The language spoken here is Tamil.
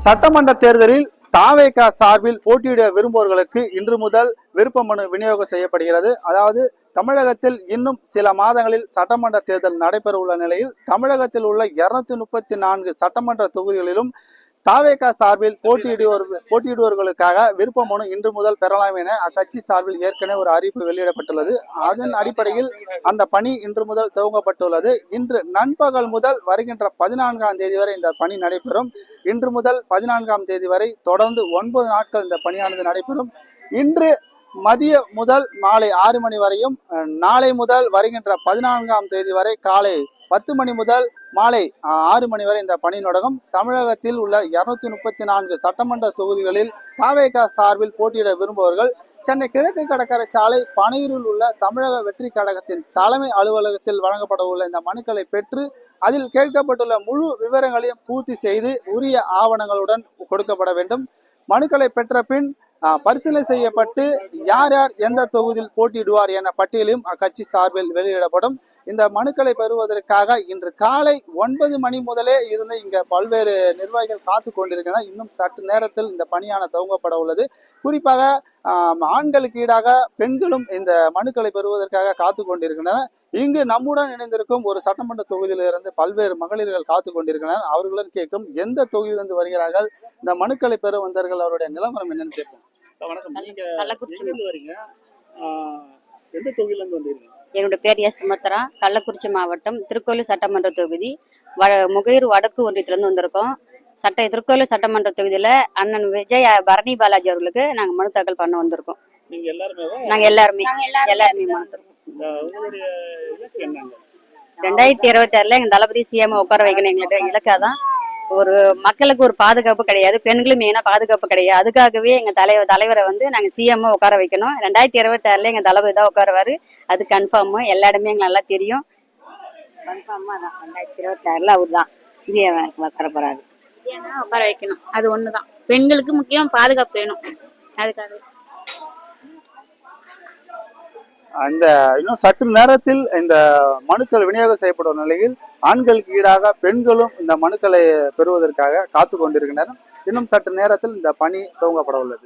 சட்டமன்ற தேர்தலில் தாவேகா சார்பில் போட்டியிட விரும்புவோர்களுக்கு இன்று முதல் விருப்ப மனு விநியோகம் செய்யப்படுகிறது. அதாவது தமிழகத்தில் இன்னும் சில மாதங்களில் சட்டமன்ற தேர்தல் நடைபெற உள்ள நிலையில் தமிழகத்தில் உள்ள 234 சட்டமன்ற தொகுதிகளிலும் தாவேகா சார்பில் போட்டியிடுவோர்களுக்காக விருப்ப மனு இன்று முதல் பெறலாம் என அக்கட்சி சார்பில் ஏற்கனவே ஒரு அறிவிப்பு வெளியிடப்பட்டுள்ளது. அதன் அடிப்படையில் அந்த பணி இன்று முதல் துவங்கப்பட்டுள்ளது. இன்று நண்பகல் முதல் வருகின்ற 14ஆம் தேதி வரை இந்த பணி நடைபெறும். இன்று முதல் 14ஆம் தேதி வரை தொடர்ந்து 9 நாட்கள் இந்த பணியானது நடைபெறும். இன்று மதிய முதல் மாலை 6 மணி வரையும், நாளை முதல் வருகின்ற 14ஆம் தேதி வரை காலை 10 மணி முதல் மாலை 6 மணி வரை இந்த பணி தொடங்கும். தமிழகத்தில் உள்ள 234 சட்டமன்ற தொகுதிகளில் தாவேகா சார்பில் போட்டியிட விரும்புபவர்கள் சென்னை கிழக்கு கடற்கரை சாலை பனையூரில் உள்ள தமிழக வெற்றி கழகத்தின் தலைமை அலுவலகத்தில் வழங்கப்பட உள்ள இந்த மனுக்களை பெற்று அதில் கேட்கப்பட்டுள்ள முழு விவரங்களையும் பூர்த்தி செய்து உரிய ஆவணங்களுடன் கொடுக்கப்பட வேண்டும். மனுக்களை பெற்ற பின் பரிசீலனை செய்யப்பட்டு யார் யார் எந்த தொகுதியில் போட்டியிடுவார் என பட்டியலும் அக்கட்சி சார்பில் வெளியிடப்படும். இந்த மனுக்களை பெறுவதற்காக இன்று காலை 9 மணி முதலே இருந்து இங்க பல்வேறு நிர்வாகிகள் காத்து கொண்டிருக்கின்றனர். இன்னும் சற்று நேரத்தில் இந்த பணியான துவங்கப்பட உள்ளது. குறிப்பாக ஆண்களுக்கு ஈடாக பெண்களும் இந்த மனுக்களை பெறுவதற்காக காத்து கொண்டிருக்கின்றனர். இங்கு நம்முடன் இணைந்திருக்கும் ஒரு சட்டமன்ற தொகுதியிலிருந்து பல்வேறு மகளிர்கள் காத்து கொண்டிருக்கின்றனர். அவர்களும் கேட்கும் எந்த தொகுதியிலிருந்து வருகிறார்கள், இந்த மனுக்களை பெற வந்தார்கள், அவருடைய நிலவரம் என்னன்னு கேட்கும். வணக்கம். நீங்க எங்கிருந்து வரீங்க? எந்த தொகுதியிலிருந்து வந்தீங்க? என்னோட பேர் எஸ் சுமத்ரா. கள்ளக்குறிச்சி மாவட்டம் திருக்கோயிலூர் சட்டமன்ற தொகுதி முகையூர் வடக்கு ஒன்றியத்திலிருந்து வந்திருக்கோம். திருக்கோயிலூர் சட்டமன்ற தொகுதியில அண்ணன் விஜய் பரணி பாலாஜி அவர்களுக்கு நாங்க மனு தாக்கல் பண்ண வந்திருக்கோம். நாங்க எல்லாருமே மனு தருக்கோம். 2026 எங்க தளபதி சிஎம் உட்கார வைக்கணும். எங்களோட இலக்காதான். ஒரு மக்களுக்கு ஒரு பாதுகாப்பு கிடையாது, பெண்களும் மெயினா பாதுகாப்பு கிடையாது. அதுக்காகவே எங்க தலைவரை நாங்க சிஎம் உட்கார வைக்கணும். 2026 எங்க தளபதி தான் உட்காருவாரு. அது கன்ஃபார்ம். எல்லா இடமே எங்களுக்கு நல்லா தெரியும். கன்ஃபார்மா அதான் 2026 அவர் தான் உட்கார போறாரு. உட்கார வைக்கணும். அது ஒண்ணுதான். பெண்களுக்கு முக்கியம் பாதுகாப்பு வேணும். அதுக்காக அந்த இன்னும் சற்று நேரத்தில் இந்த மனுக்கள் விநியோகம் செய்யப்படும் நிலையில் ஆண்களுக்கு ஈடாக பெண்களும் இந்த மனுக்களை பெறுவதற்காக காத்து கொண்டிருக்கின்றனர். இன்னும் சற்று நேரத்தில் இந்த பணி துவங்கப்பட உள்ளது.